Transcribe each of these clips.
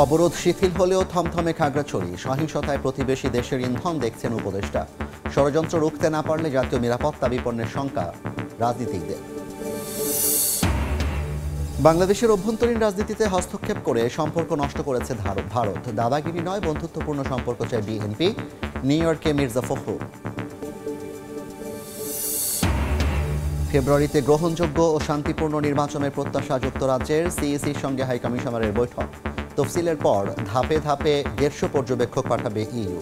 অবরোধ শিথিল হলেও থমথমে খাগড়াছড়ি। সহিংসতায় প্রতিবেশী দেশের ইন্ধন দেখছেন উপদেষ্টা। ষড়যন্ত্র রুখতে না পারলে জাতীয় নিরাপত্তা বিপন্নের শঙ্কা রাজনীতিকদের। বাংলাদেশের অভ্যন্তরীণ রাজনীতিতে হস্তক্ষেপ করে সম্পর্ক নষ্ট করেছে ভারত। দাদাগিরি নয়, বন্ধুত্বপূর্ণ সম্পর্ক চায় বিএনপি। নিউ ইয়র্কে মির্জা ফখরুল। ফেব্রুয়ারিতে গ্রহণযোগ্য ও শান্তিপূর্ণ নির্বাচনের প্রত্যাশা যুক্তরাজ্যের। সিইসির সঙ্গে হাইকমিশনারের বৈঠক। তফসিলের পর ধাপে ধাপে 150 পর্যবেক্ষক পাঠাবে ইইউ।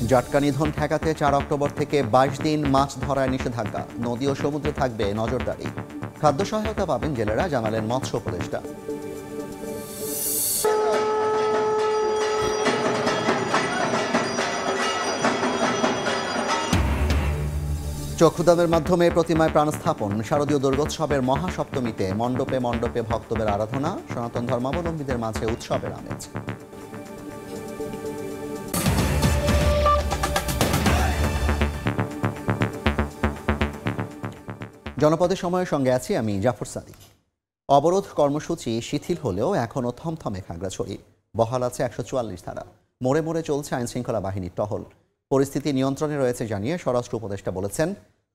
জাটকা নিধন ঠেকাতে 4 অক্টোবর থেকে 22 দিন মাছ ধরায় নিষেধাজ্ঞা। নদী ও সমুদ্রে থাকবে নজরদারি। খাদ্য সহায়তা পাবেন জেলেরা, জানালেন মৎস্য উপদেষ্টা। চক্ষুদানের মাধ্যমে প্রতিমায় প্রাণ স্থাপন। শারদীয় দুর্গোৎসবের মহাসপ্তমীতে মণ্ডপে মণ্ডপে ভক্তদের আরাধনা। সনাতন ধর্মাবলম্বীদের মাঝে উৎসবের আমেজ। জনপদে সময়ের সঙ্গে আছি আমি জাফর সাদিক। অবরোধ কর্মসূচি শিথিল হলেও এখনও থমথমে খাগড়াছড়ি। বহাল আছে 144 ধারা। মোড়ে মোড়ে চলছে আইনশৃঙ্খলা বাহিনীর টহল। পরিস্থিতি নিয়ন্ত্রণে রয়েছে জানিয়ে স্বরাষ্ট্র উপদেষ্টা বলেছেন,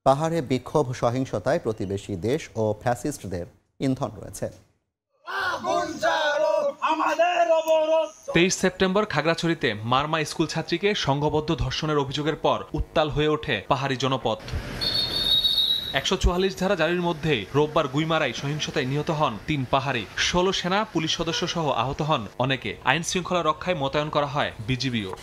পাহাড়ে বিক্ষোভ সহিংসতায় প্রতিবেশী দেশ ও ফ্যাসিস্টদের ইন্ধন রয়েছে। 23 সেপ্টেম্বর খাগড়াছড়িতে মারমা স্কুল ছাত্রীকে সংঘবদ্ধ ধর্ষণের অভিযোগের পর উত্তাল হয়ে ওঠে পাহাড়ি জনপদ। 144 ধারা জারির মধ্যেই রোববার গুইমারায় সহিংসতায় নিহত হন 3 পাহাড়ি। 16 সেনা পুলিশ সদস্য সহ আহত হন অনেকে। আইন শৃঙ্খলা রক্ষায় মোতায়েন করা হয় বিজিবিও।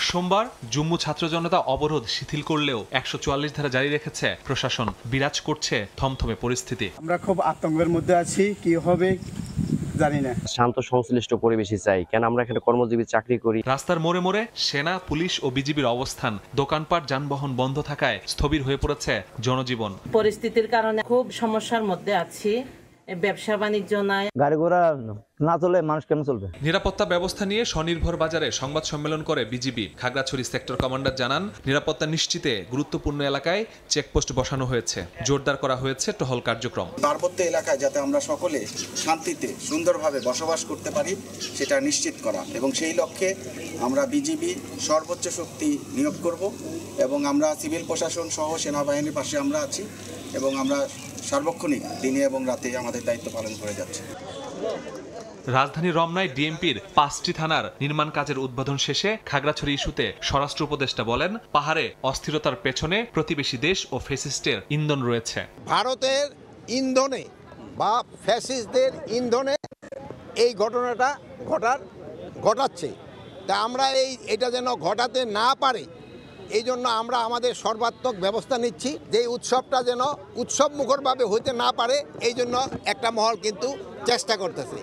সোমবার জম্মু ছাত্র জনতা অবরোধ শিথিল করলেও 144 ধারা জারি রেখেছে প্রশাসন। বিরাজ করছে থমথমে পরিস্থিতি। আমরা খুব আতঙ্কের মধ্যে আছি, কি হবে জানি না। শান্ত সংশ্লিষ্ট পরিবেশই চাই, কেন আমরা এখানে কর্মজীবী চাকরি করি। রাস্তার মোড়ে মোড়ে সেনা পুলিশ ও বিজিবির অবস্থান। দোকানপাট যানবাহন বন্ধ থাকায় স্থবির হয়ে পড়েছে জনজীবন। পরিস্থিতির কারণে খুব সমস্যার মধ্যে আছি। ব্যবসা বাণিজ্য নাই, গাড়ি ঘোড়া না চলে মানুষ কেন চলবে? নিরাপত্তা ব্যবস্থা নিয়ে স্বনির্ভর বাজারে সংবাদ সম্মেলন করে বিজিবি। খাগড়াছড়ি সেক্টর কমান্ডার জানান, নিরাপত্তা নিশ্চিতে গুরুত্বপূর্ণ এলাকায় চেকপোস্ট বসানো হয়েছে। জোরদার করা হয়েছে টহল কার্যক্রম। পার্বত্য এলাকায় যাতে আমরা সকলে শান্তিতে সুন্দরভাবে বসবাস করতে পারি সেটা নিশ্চিত করা, এবং সেই লক্ষ্যে আমরা বিজিবি সর্বোচ্চ শক্তি নিয়োগ করব, এবং আমরা সিভিল প্রশাসন সহ সেনাবাহিনীর পাশে আমরা আছি, এবং আমরা সার্বক্ষণিক দিনে এবং রাতে আমাদের দায়িত্ব পালন করে যাচ্ছি। রাজধানী রমনায় ডিএমপির 5টি থানার নির্মাণ কাজের উদ্বোধন শেষে খাগড়াছড়ি ইস্যুতে স্বরাষ্ট্র উপদেষ্টা বলেন, পাহাড়ে অস্থিরতার পেছনে প্রতিবেশী দেশ ও ফ্যাসিস্টের ইন্ধন রয়েছে। ভারতের ইন্ধনে বা ফ্যাসিস্টদের ইন্ধনে এই ঘটনাটা ঘটাচ্ছে। তা আমরা এটা যেন ঘটাতে না পারে এই জন্য আমরা আমাদের সর্বাত্মক ব্যবস্থা নিচ্ছি, যে উৎসবটা যেন উৎসব মুখরভাবে হইতে না পারে এই জন্য একটা মহল কিন্তু চেষ্টা করতেছে।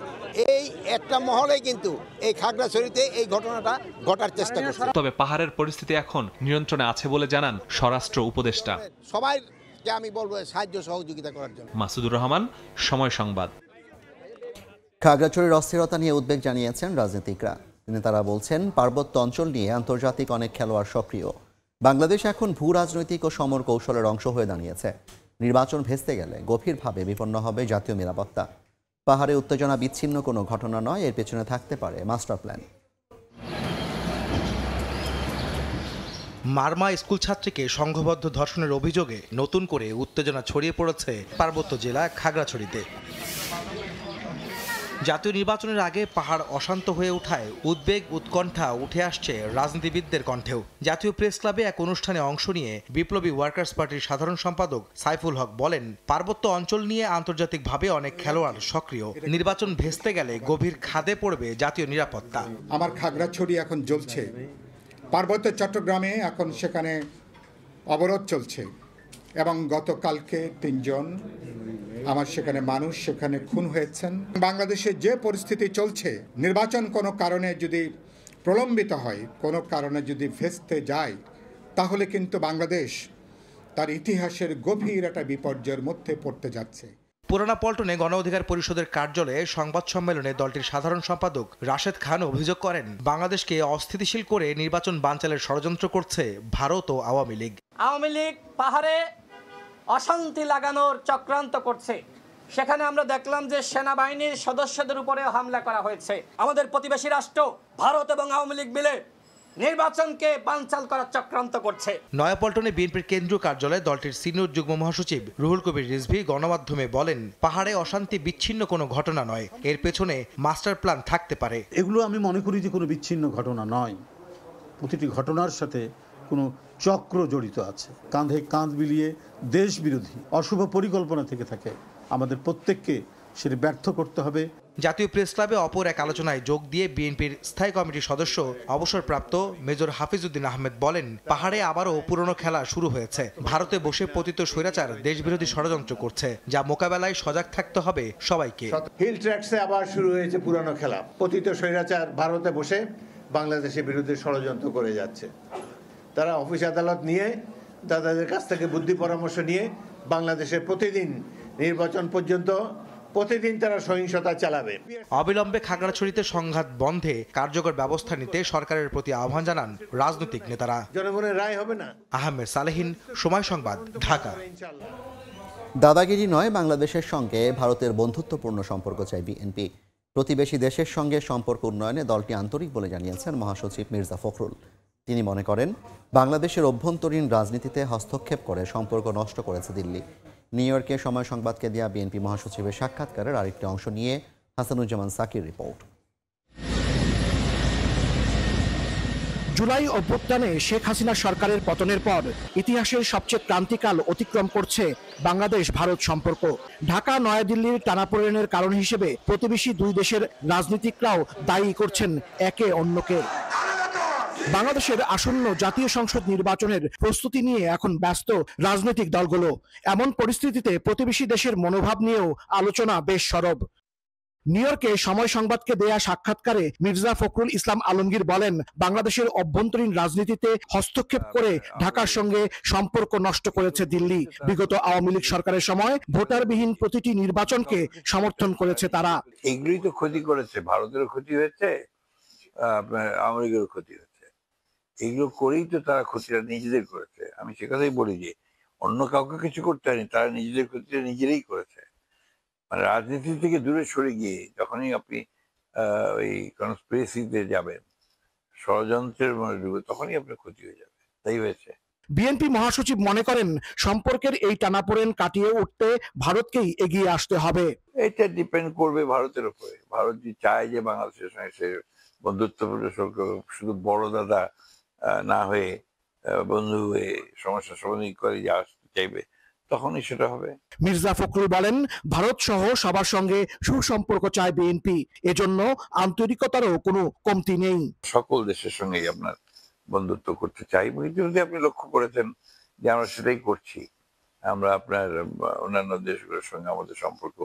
এই একটা মহলে কিন্তু এই খাগড়াছড়িতে এই ঘটনাটা ঘটার চেষ্টা করছে। তবে পাহাড়ের পরিস্থিতি এখন নিয়ন্ত্রণে আছে বলে জানান স্বরাষ্ট্র উপদেষ্টা। সবাইকে আমি বলবো সাহায্য সহযোগিতা করার জন্য। মাসুদুর রহমান, সময় সংবাদ। খাগড়াছড়ির অস্থিরতা নিয়ে উদ্বেগ জানিয়েছেন রাজনীতিকরা। তারা বলছেন, পার্বত্য অঞ্চল নিয়ে আন্তর্জাতিক অনেক খেলোয়াড় সক্রিয়। বাংলাদেশ এখন ভূ রাজনৈতিক ও সমর কৌশলের অংশ হয়ে দাঁড়িয়েছে। নির্বাচন ভেস্তে গেলে গভীরভাবে বিপন্ন হবে জাতীয় নিরাপত্তা। পাহাড়ে উত্তেজনা বিচ্ছিন্ন কোনো ঘটনা নয়, এর পেছনে থাকতে পারে মাস্টার প্ল্যান। মারমা স্কুল ছাত্রীকে সংঘবদ্ধ ধর্ষণের অভিযোগে নতুন করে উত্তেজনা ছড়িয়ে পড়েছে পার্বত্য জেলা খাগড়াছড়িতে। জাতীয় নির্বাচনের আগে পাহাড় অশান্ত হয়ে ওঠায় উদ্বেগ উৎকণ্ঠা উঠে আসছে রাজনীতিবিদদের কণ্ঠেও। জাতীয় প্রেস ক্লাবে এক অনুষ্ঠানে অংশ নিয়ে বিপ্লবী ওয়ার্কার্স পার্টির সাধারণ সম্পাদক সাইফুল হক বলেন, পার্বত্য অঞ্চল নিয়ে আন্তর্জাতিকভাবে অনেক খেলোয়াড় সক্রিয়। নির্বাচন ভেস্তে গেলে গভীর খাদে পড়বে জাতীয় নিরাপত্তা। আমার খাগড়াছড়ি এখন জ্বলছে, পার্বত্য চট্টগ্রামে এখন সেখানে অবরোধ চলছে, এবং গতকালকে 3 জন আমার সেখানে মানুষ সেখানে খুন হয়েছেন। বাংলাদেশে যে পরিস্থিতি চলছে, নির্বাচন কোনো কারণে যদি প্রলম্বিত হয়, কোনো কারণে যদি ভেস্তে যায়, তাহলে কিন্তু বাংলাদেশ তার ইতিহাসের গভীর একটা বিপর্যয়ের মধ্যে পড়তে যাচ্ছে। পুরানা পল্টনে গণ অধিকার পরিষদের কার্যালয়ে সংবাদ সম্মেলনে দলটির সাধারণ সম্পাদক রাশেদ খান অভিযোগ করেন, বাংলাদেশকে অস্থিতিশীল করে নির্বাচন বানচালের ষড়যন্ত্র করছে ভারত ও আওয়ামী লীগ। আওয়ামী লীগ পাহাড়ে অশান্তি লাগানোর চক্রান্ত করছে। সেখানে আমরা দেখলাম যে সেনাবাহিনীর সদস্যদের উপরে হামলা করা হয়েছে। আমাদের প্রতিবেশী রাষ্ট্র ভারত এবং আওয়ামী লীগ মিলে নির্বাচনকে বানচাল করার চক্রান্ত করছে। নয়াপল্টনে বিএনপির কেন্দ্রীয় কার্যালয়ে দলটির সিনিয়র যুগ্ম মহাসচিব রুহুল কবির রিজভী গণমাধ্যমে বলেন, পাহাড়ে অশান্তি বিচ্ছিন্ন কোনো ঘটনা নয়, এর পেছনে মাস্টার প্ল্যান থাকতে পারে। এগুলো আমি মনে করি যে কোনো বিচ্ছিন্ন ঘটনা নয়, প্রতিটি ঘটনার সাথে কোনো চক্র জড়িত আছে। কাঁধে কাঁধ মিলিয়ে দেশ বিরোধী অশুভ পরিকল্পনা থেকে থাকে, আমাদের প্রত্যেককে সেটা ব্যর্থ করতে হবে। জাতীয় প্রেস ক্লাবে অপর এক আলোচনায় যোগ দিয়ে বিএনপির স্থায়ী কমিটির সদস্য অবসরপ্রাপ্ত মেজর হাফিজউদ্দিন আহমেদ বলেন, পাহাড়ে আবারও পুরনো খেলা শুরু হয়েছে। ভারতে বসে পতিত স্বৈরাচার দেশবিরোধী ষড়যন্ত্র করছে, যা মোকাবেলায় সজাগ থাকতে হবে সবাইকে। হিল ট্র্যাক্সে আবার শুরু হয়েছে পুরনো খেলা। পতিত স্বৈরাচার ভারতে বসে বাংলাদেশের বিরুদ্ধে ষড়যন্ত্র করে যাচ্ছে। তারা অফিস আদালত নিয়ে, তাদের কাছ থেকে বুদ্ধি পরামর্শ নিয়ে বাংলাদেশের প্রতিদিন নির্বাচন পর্যন্ত প্রতিদিন তারা সহিংসতা চালাবে। অবিলম্বে খাগড়াছড়িতে সংঘাত বন্ধে কার্যকর ব্যবস্থা নিতে সরকারের প্রতি আহ্বান জানান রাজনৈতিক নেতারা। জনগণের রায় হবে না। আহমেদ সালেহিন, সময় সংবাদ, ঢাকা। দাদাগিরি নয়, বাংলাদেশের সঙ্গে ভারতের বন্ধুত্বপূর্ণ সম্পর্ক চাই বিএনপি। প্রতিবেশী দেশের সঙ্গে সম্পর্ক উন্নয়নে দলটি আন্তরিক বলে জানিয়েছেন মহাসচিব মির্জা ফখরুল। তিনি মনে করেন, বাংলাদেশের অভ্যন্তরীণ রাজনীতিতে হস্তক্ষেপ করে সম্পর্ক নষ্ট করেছে দিল্লি। নিউ ইয়র্কে সময় সংবাদকে দেয়া বিএনপি মহাসচিবের সাক্ষাৎকারের আরেকটি অংশ নিয়ে হাসানুজ্জামান সাকির রিপোর্ট। জুলাই অভ্যুত্থানে শেখ হাসিনা সরকারের পতনের পর ইতিহাসের সবচেয়ে ক্রান্তিকাল অতিক্রম করছে বাংলাদেশ ভারত সম্পর্ক। ঢাকা নয়াদিল্লির টানাপোড়েনের কারণ হিসেবে প্রতিবেশী দুই দেশের রাজনীতিকরাও দায়ী করছেন একে অন্যকে। বাংলাদেশের আসন্ন জাতীয় সংসদ নির্বাচনের প্রস্তুতি নিয়ে এখন ব্যস্ত রাজনৈতিক দলগুলো। এমন পরিস্থিতিতে প্রতিবেশী দেশের মনোভাব নিয়েও আলোচনা বেশ সরব। নিউ ইয়র্কে সময় সংবাদকে দেয়া সাক্ষাৎকারে মির্জা ফখরুল ইসলাম আলমগীর বলেন, বাংলাদেশের অভ্যন্তরীণ রাজনীতিতে হস্তক্ষেপ করে ঢাকার সঙ্গে সম্পর্ক নষ্ট করেছে দিল্লি। বিগত আওয়ামী লীগ সরকারের সময় ভোটারবিহীন প্রতিটি নির্বাচনকে সমর্থন করেছে তারা। এগুলোই তো ক্ষতি করেছে, ভারতেরও ক্ষতি হয়েছে, আওয়ামী লীগেরও ক্ষতি হয়েছে। এগুলো করেই তো তারা ক্ষতিটা নিজেদের করেছে। আমি সে কথাই বলি যে অন্য কাউকে কিছু করতে হয়নি, তারা নিজেদের ক্ষতিটা নিজেরাই করেছে। মানে রাজনীতি থেকে দূরে সরে গিয়ে যখনই আপনি ওই কনস্পিরেসিতে যাবেন, ষড়যন্ত্রের মধ্যে ডুবে, তখনই আপনার ক্ষতি হয়ে যাবে। তাই হয়েছে। বিএনপি মহাসচিব মনে করেন, সম্পর্কের এই টানাপোড়েন কাটিয়ে উঠতে ভারতকেই এগিয়ে আসতে হবে। এটা ডিপেন্ড করবে ভারতের উপরে। ভারত যদি চায় যে বাংলাদেশের সঙ্গে সে বন্ধুত্বপূর্ণ সম্পর্ক, শুধু বড় দাদা না হয়ে বন্ধু হয়ে সমস্যার সমাধান করে যে আসতে চাইবে, তখনই সেটা হবে। মির্জা ফখরুল বলেন, ভারত সহ সবার সঙ্গে সুসম্পর্ক চায় বিএনপি, এজন্য আন্তরিকতারও কোনো কমতি নেই। সকল দেশের সঙ্গেই আপনার বন্ধুত্ব করতে চাই। যদি আপনি লক্ষ্য করেছেন যে আমরা সেটাই করছি, আমরা আপনার অন্যান্য দেশগুলোর সঙ্গে আমাদের সম্পর্ক,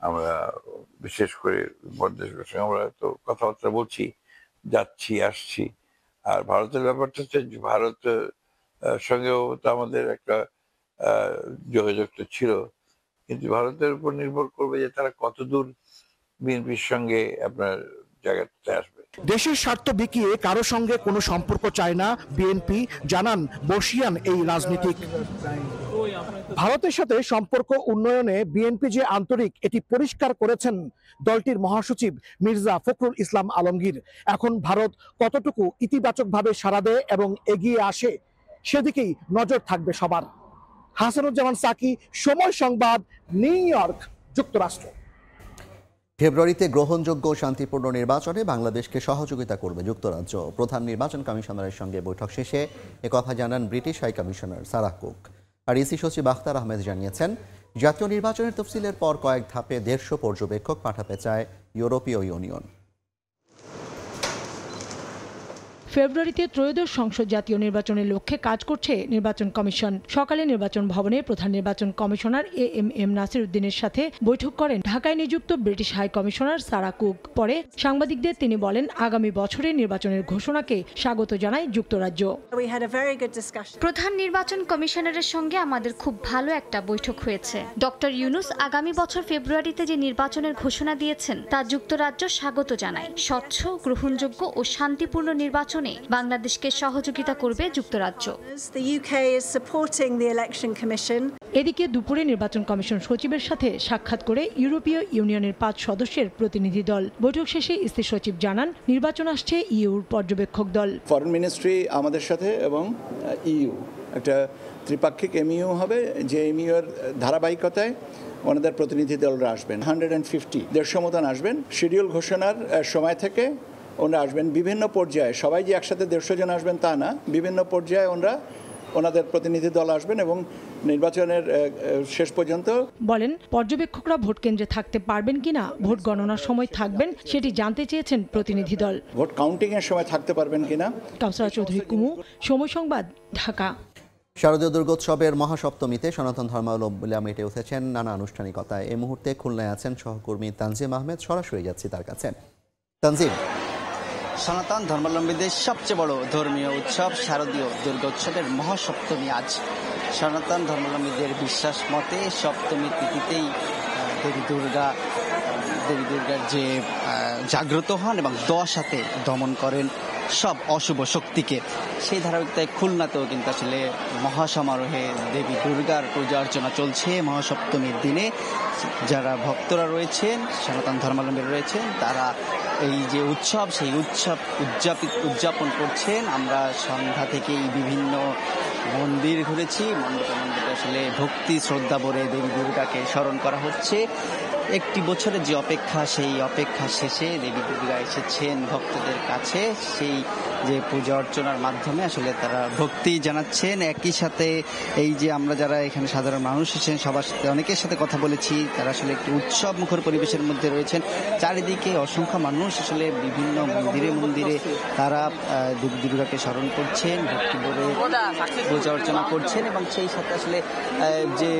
আমরা বিশেষ করে বড় দেশগুলোর সঙ্গে আমরা তো কথাবার্তা বলছি, যাচ্ছি আসছি। আর ভারতের ব্যাপারটা হচ্ছে ভারত সঙ্গেও তো আমাদের একটা যোগাযোগ তো ছিল, কিন্তু ভারতের উপর নির্ভর করবে যে তারা কতদূর বিএনপির সঙ্গে আপনার জায়গাতে আসবে। দেশের স্বার্থ বিকিয়ে কারো সঙ্গে কোনো সম্পর্ক চায় না বিএনপি, জানান বর্ষিয়ান এই রাজনীতিক। ভারতের সাথে সম্পর্ক উন্নয়নে বিএনপি যে আন্তরিক, এটি পরিষ্কার করেছেন দলটির মহাসচিব মির্জা ফখরুল ইসলাম আলমগীর। এখন ভারত কতটুকু ইতিবাচকভাবে সাড়া দেয় এবং এগিয়ে আসে, সেদিকেই নজর থাকবে সবার। হাসানুজ্জামান সাকি, সময় সংবাদ, নিউ ইয়র্ক, যুক্তরাষ্ট্র। ফেব্রুয়ারিতে গ্রহণযোগ্য ও শান্তিপূর্ণ নির্বাচনে বাংলাদেশকে সহযোগিতা করবে যুক্তরাজ্য। প্রধান নির্বাচন কমিশনারের সঙ্গে বৈঠক শেষে একথা জানান British high commissioner Sarah Cook. আর ইসি সচিব আখতার আহমেদ জানিয়েছেন, জাতীয় নির্বাচনের তফসিলের পর কয়েক ধাপে 150 পর্যবেক্ষক পাঠাতে চায় ইউরোপীয় ইউনিয়ন। ফেব্রুয়ারিতে ত্রয়োদশ সংসদ জাতীয় নির্বাচনের লক্ষ্যে কাজ করছে নির্বাচন কমিশন। সকালে নির্বাচন ভবনে প্রধান নির্বাচন কমিশনার এএমএম নাসির উদ্দিনের সাথে বৈঠক করেন ঢাকায় নিযুক্ত British high commissioner Sarah Cook. পরে সাংবাদিকদের তিনি বলেন, আগামী বছরের নির্বাচনের ঘোষণাকে স্বাগত জানায় যুক্তরাজ্য। প্রধান নির্বাচন কমিশনারের সঙ্গে আমাদের খুব ভালো একটা বৈঠক হয়েছে। ডক্টর ইউনুস আগামী বছর ফেব্রুয়ারিতে যে নির্বাচনের ঘোষণা দিয়েছেন তা যুক্তরাজ্য স্বাগত জানায়। স্বচ্ছ, গ্রহণযোগ্য ও শান্তিপূর্ণ নির্বাচন নির্বাচনে বাংলাদেশকে সহযোগিতা করবে যুক্তরাজ্য। এদিকে দুপুরে নির্বাচন কমিশন সচিবের সাথে সাক্ষাৎ করে ইউরোপীয় ইউনিয়নের 5 সদস্যের প্রতিনিধি দল। বৈঠক শেষে স্থির সচিব জানান, নির্বাচন আসছে ইউর পর্যবেক্ষক দল। ফরেন মিনিস্ট্রি আমাদের সাথে এবং ইউ একটা ত্রিপাক্ষিক এমইউ হবে, যে এমইউ এর ধারাবাহিকতায় ওনাদের প্রতিনিধি দলরা আসবেন। 150 মতন আসবেন। শিডিউল ঘোষণার সময় থেকে ওনারা আসবেন বিভিন্ন পর্যায়ে। সবাই যে একসাথে 150 জন আসবেন তা না, বিভিন্ন পর্যায়ে ওনাদের প্রতিনিধি দল আসবেন এবং নির্বাচনের শেষ পর্যন্ত। বলেন, পর্যবেক্ষকরা ভোট কেন্দ্রে থাকতে পারবেন কিনা, ভোট গণনার সময় থাকবেন সেটি জানতে চেয়েছেন প্রতিনিধি দল। ভোট কাউন্টিং এর সময় থাকতে পারবেন কিনা। কাউসারা চৌধুরী কুমু, সময় সংবাদ, ঢাকা। শারদীয় দুর্গোৎসবের মহাসপ্তমীতে সনাতন ধর্মাবলম্বীরা মেতে উঠেছেন নানা আনুষ্ঠানিকতায়। এই মুহূর্তে খুলনায় আছেন সহকর্মী তানজিম আহমেদ। সরাসরি যাচ্ছি তার কাছে। তানজিম, সনাতন ধর্মাবলম্বীদের সবচেয়ে বড় ধর্মীয় উৎসব শারদীয় দুর্গোৎসবের মহাসপ্তমী আজ। সনাতন ধর্মাবলম্বীদের বিশ্বাস মতে সপ্তমী তিথিতেই দেবী দুর্গার যে জাগ্রত হন এবং 10 হাতে দমন করেন সব অশুভ শক্তিকে। সেই ধারাবাহিকতায় খুলনাতেও কিন্তু আসলে মহাসমারোহে দেবী দুর্গার পূজা অর্চনা চলছে। মহাসপ্তমীর দিনে যারা ভক্তরা রয়েছেন, সনাতন ধর্মাবলম্বীরা রয়েছেন, তারা এই যে উৎসব, সেই উৎসব উদযাপন করছেন। আমরা সন্ধ্যা থেকেই বিভিন্ন মন্দির ঘুরেছি। মন্দিরে আসলে ভক্তি শ্রদ্ধা ভরে দেবী দুর্গাকে স্মরণ করা হচ্ছে। একটি বছরের যে অপেক্ষা, সেই অপেক্ষা শেষে দেবী দুর্গা এসেছেন ভক্তদের কাছে। সেই যে পূজা অর্চনার মাধ্যমে আসলে তারা ভক্তি জানাচ্ছেন। একই সাথে এই যে আমরা যারা এখানে সাধারণ মানুষ এসেছেন, সবার সাথে অনেকের সাথে কথা বলেছি, তারা আসলে একটি উৎসব মুখর পরিবেশের মধ্যে রয়েছেন। চারিদিকে অসংখ্য মানুষ আসলে বিভিন্ন মন্দিরে তারা দেবী দুর্গাকে স্মরণ করছেন, ভক্তি ভরে পূজা অর্চনা করছেন এবং সেই সাথে আসলে যে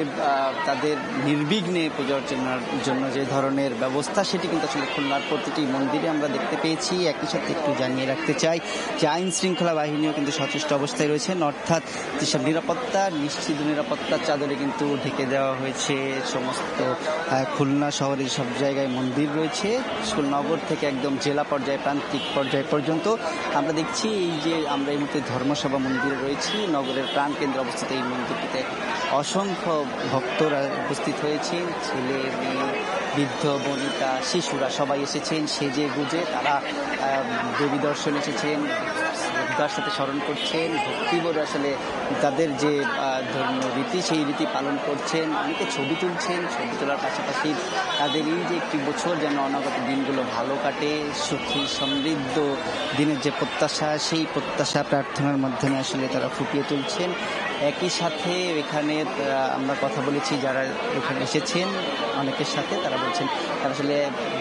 তাদের নির্বিঘ্নে পূজা অর্চনার জন্য যে ধরনের ব্যবস্থা, সেটি কিন্তু আসলে খুলনার প্রতিটি মন্দিরে আমরা দেখতে পেয়েছি। একই সাথে একটু জানিয়ে রাখতে চাই যে আইন শৃঙ্খলা বাহিনীও কিন্তু সচেষ্ট অবস্থায় রয়েছেন, অর্থাৎ যেসব নিরাপত্তা, নিশ্চিত নিরাপত্তার চাদরে কিন্তু ঢেকে দেওয়া হয়েছে সমস্ত খুলনা শহরে সব জায়গায় মন্দির রয়েছে। নগর থেকে একদম জেলা পর্যায়ে, প্রান্তিক পর্যায় পর্যন্ত আমরা দেখছি। এই যে আমরা এই মুহূর্তে ধর্মসভা মন্দিরে রয়েছি, নগরের প্রাণকেন্দ্রে অবস্থিত এই মন্দিরটিতে অসংখ্য ভক্তরা উপস্থিত হয়েছেন। ছেলে, মেয়ে, বৃদ্ধ, বনিতা, শিশুরা সবাই এসেছেন সেজে গুজে। তারা দেবী দর্শন এসেছেন, শ্রদ্ধার সাথে স্মরণ করছেন, ভক্তিভরে আসলে তাদের যে ধর্মীয় রীতি, সেই রীতি পালন করছেন। অনেকে ছবি তুলছেন, ছবি তোলার পাশাপাশি তাদের এই যে একটি বছর যেন অনাগত দিনগুলো ভালো কাটে, সুখী সমৃদ্ধ দিনের যে প্রত্যাশা, সেই প্রত্যাশা প্রার্থনার মাধ্যমে আসলে তারা ফুটিয়ে তুলছেন। একই সাথে এখানে আমরা কথা বলেছি যারা এখানে এসেছেন অনেকের সাথে, তারা বলছেন তারা আসলে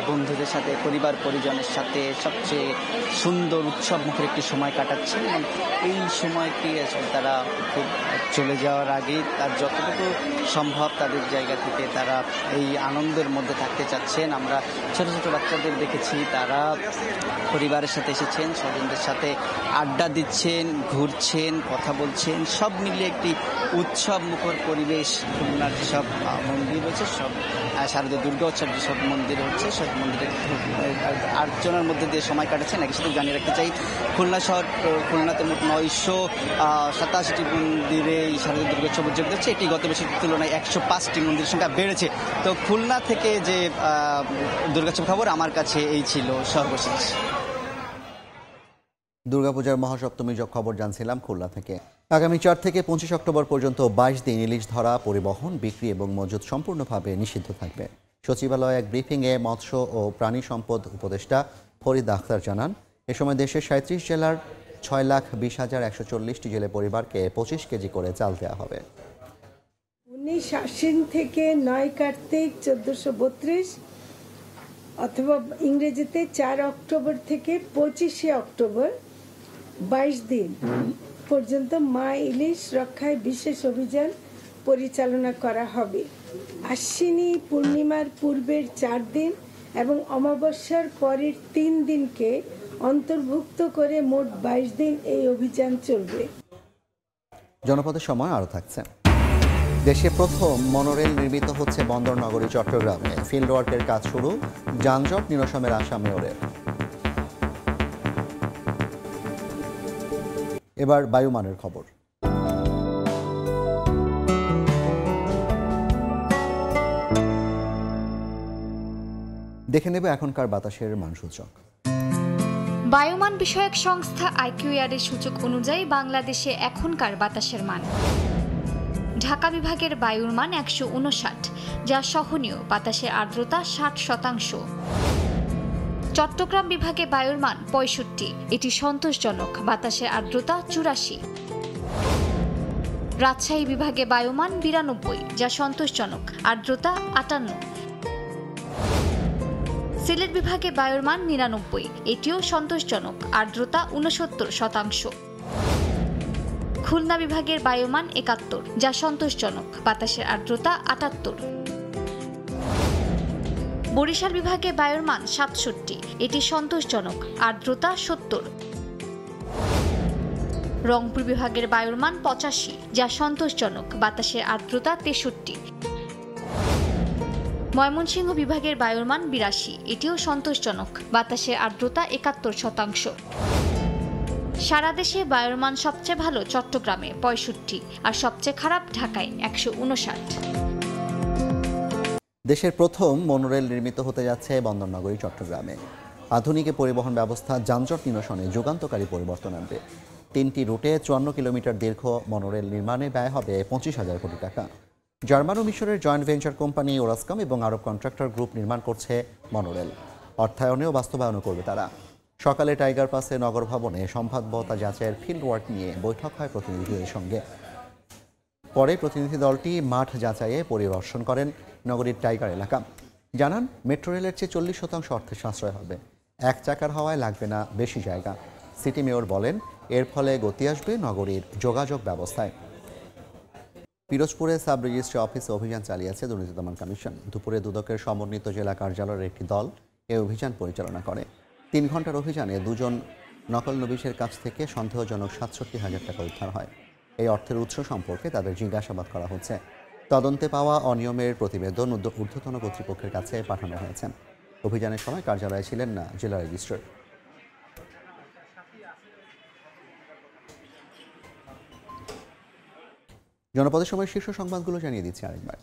বন্ধুদের সাথে, পরিবার পরিজনের সাথে সবচেয়ে সুন্দর উৎসব মুখের একটি সময় কাটাচ্ছেন এবং এই সময়টি আসলে তারা খুব চলে যাওয়ার আগে তার যতটুকু সম্ভব তাদের জায়গা থেকে তারা এই আনন্দের মধ্যে থাকতে চাচ্ছেন। আমরা ছোট ছোট বাচ্চাদের দেখেছি, তারা পরিবারের সাথে এসেছেন, স্বজনদের সাথে আড্ডা দিচ্ছেন, ঘুরছেন, কথা বলছেন। সব মিলিয়ে একটি উৎসব মুখর পরিবেশ খুলনার যেসব মন্দির রয়েছে, সব শারদীয় দুর্গা উৎসব যেসব মন্দির হচ্ছে, সব মন্দিরের আর্চনার মধ্যে দিয়ে সময় কাটাচ্ছেন। একই সাথে জানিয়ে রাখতে চাই, খুলনাতে মোট 987টি মন্দিরে এই শারদীয় দুর্গোৎসব উদযাপিত হচ্ছে। এটি গত বছরের তুলনায় 105টি মন্দিরের সংখ্যা বেড়েছে। তো খুলনা থেকে যে দুর্গোৎসব খবর আমার কাছে এই ছিল সর্বশেষ। দুর্গাপূজার মহাসপ্তমীর খবর জানছিলাম খুলনা থেকে। আগামী 4 থেকে 25 অক্টোবর পর্যন্ত 22 দিন ইলিশ ধরা, পরিবহন, বিক্রি এবং মজুত সম্পূর্ণভাবে নিষিদ্ধ থাকবে। সচিবালয়ে এক ব্রিফিংয়ে মৎস্য ও প্রাণী সম্পদ উপদেষ্টা ফরিদ আখতার জানান, এ সময় দেশের 37 জেলার 6,20,140টি জেলে পরিবারকে 25 কেজি করে চাল দেওয়া হবে। 19 আশ্বিন থেকে 9 কার্তিক 1432 অথবা ইংরেজিতে 4 অক্টোবর থেকে 25 অক্টোবর 22 দিন পর্যন্ত মা ইলিশ রক্ষায় বিশেষ অভিযান পরিচালনা করা হবে। আশ্বিনী পূর্ণিমার পূর্বের 4 দিন এবং অমাবস্যার পরের 3 দিনকে অন্তর্ভুক্ত করে মোট 22 দিন এই অভিযান চলবে। জনপদের সময় আরও থাকছে। দেশে প্রথম মনোরেল নির্মিত হচ্ছে বন্দর নগরী চট্টগ্রামে। ফিল্ড ওয়ার্কের কাজ শুরু, যানজট নিরসনের আশা মেয়রের। এবার বায়ুমানের খবর। দেখে নেব এখনকার বাতাসের মানসূচক। বায়ুমান বিষয়ক সংস্থা IQAR এর সূচক অনুযায়ী বাংলাদেশে এখনকার বাতাসের মান: ঢাকা বিভাগের বায়ুর মান 159, যা সহনীয়, বাতাসের আর্দ্রতা 60%। চট্টগ্রাম বিভাগে বায়ুর মান 65, এটি সন্তোষজনক, বাতাসের আর্দ্রতা 84। রাজশাহী বিভাগে বায়ুমান 92, যা সন্তোষজনক, আর্দ্রতা 58। সিলেট বিভাগে বায়ুর মান 99, এটিও সন্তোষজনক, আর্দ্রতা 69%। খুলনা বিভাগের বায়ুমান 71, যা সন্তোষজনক, বাতাসের আর্দ্রতা 78। বরিশাল বিভাগে বায়ুর মান 67, এটি সন্তোষজনক, আর্দ্রতা 70। রংপুর বিভাগের বায়ুর মান 85, যা সন্তোষজনক, বাতাসের আর্দ্রতা 63। ময়মনসিংহ বিভাগের বায়ুর মান 82, এটিও সন্তোষজনক, বাতাসের আর্দ্রতা 71%। সারা দেশে বায়ুর মান সবচেয়ে ভালো চট্টগ্রামে 65 আর সবচেয়ে খারাপ ঢাকায় 159। দেশের প্রথম মনোরেল নির্মিত হতে যাচ্ছে বন্দরনগরী চট্টগ্রামে। আধুনিক পরিবহন ব্যবস্থা যানজট নিরসনে যুগান্তকারী পরিবর্তন আনবে। 3টি রুটে 54 কিলোমিটার দীর্ঘ মনোরেল নির্মাণে ব্যয় হবে 25,000 কোটি টাকা। জার্মান ও মিশরের জয়েন্ট ভেঞ্চার কোম্পানি ওরাসকাম এবং আরব কন্ট্রাক্টর গ্রুপ নির্মাণ করছে মনোরেল। অর্থায়নে ও বাস্তবায়নও করবে তারা। সকালে টাইগার পাসে নগর ভবনে সম্ভাব্যতা যাচাইয়ের ফিল্ড ওয়ার্ক নিয়ে বৈঠক হয় প্রতিনিধিদের সঙ্গে। পরে প্রতিনিধি দলটি মাঠ যাচাইয়ে পরিদর্শন করেন নগরীর টাইগার এলাকা। জানান, মেট্রো রেলের চেয়ে 40% অর্থের সাশ্রয় হবে। এক চাকার হওয়ায় লাগবে না বেশি জায়গা। সিটি মেয়র বলেন, এর ফলে গতি আসবে নগরীর যোগাযোগ ব্যবস্থায়। পিরোজপুরে সাব রেজিস্ট্রি অফিসে অভিযান চালিয়েছে দুর্নীতি দমন কমিশন। দুপুরে দুদকের সমন্বিত জেলা কার্যালয়ের একটি দল এ অভিযান পরিচালনা করে। 3 ঘন্টার অভিযানে 2 জন নকল নবিশের কাছ থেকে সন্দেহজনক 67,000 টাকা উদ্ধার হয়। এই অর্থের উৎস সম্পর্কে তাদের জিজ্ঞাসাবাদ করা হচ্ছে। তদন্তে পাওয়া অনিয়মের প্রতিবেদন ঊর্ধ্বতন কর্তৃপক্ষের কাছে পাঠানো হয়েছে। অভিযানের সময় কার্যালয়ে ছিলেন না জেলা রেজিস্ট্রার। জনপদের সময় শীর্ষ সংবাদগুলো জানিয়ে দিচ্ছি আরেকবার।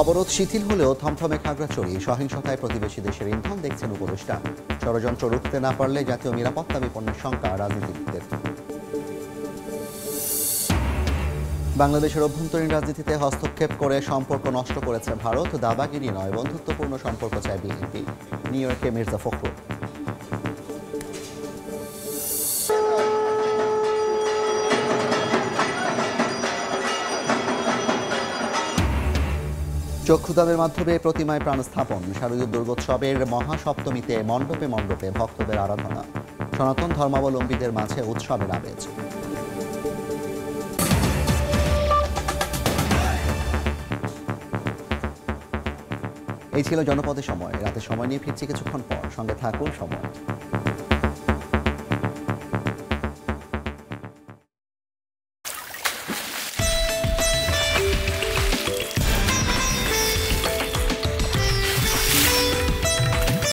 অবরোধ শিথিল হলেও থমথমে খাগড়াছড়ি। সহিংসতায় প্রতিবেশী দেশের ইন্ধন দেখছেন উপদেষ্টা। ষড়যন্ত্র রুখতে না পারলে জাতীয় নিরাপত্তা বিপন্নের শঙ্কা রাজনীতিবিদদের। বাংলাদেশের অভ্যন্তরীণ রাজনীতিতে হস্তক্ষেপ করে সম্পর্ক নষ্ট করেছে ভারত। দাদাগিরি নয়, বন্ধুত্বপূর্ণ সম্পর্ক চায় বিএনপি। নিউ ইয়র্কে মির্জা ফখরুল। চক্ষুদানের মাধ্যমে প্রতিমায় প্রাণ স্থাপন। শারদীয় দুর্গোৎসবের মহাসপ্তমীতে মণ্ডপে মণ্ডপে ভক্তদের আরাধনা। সনাতন ধর্মাবলম্বীদের মাঝে উৎসবের আবেজ। এই ছিল জনপদের সময়। রাতে সময় নিয়ে ফিরছি কিছুক্ষণ পর। সঙ্গে থাকুন সময়।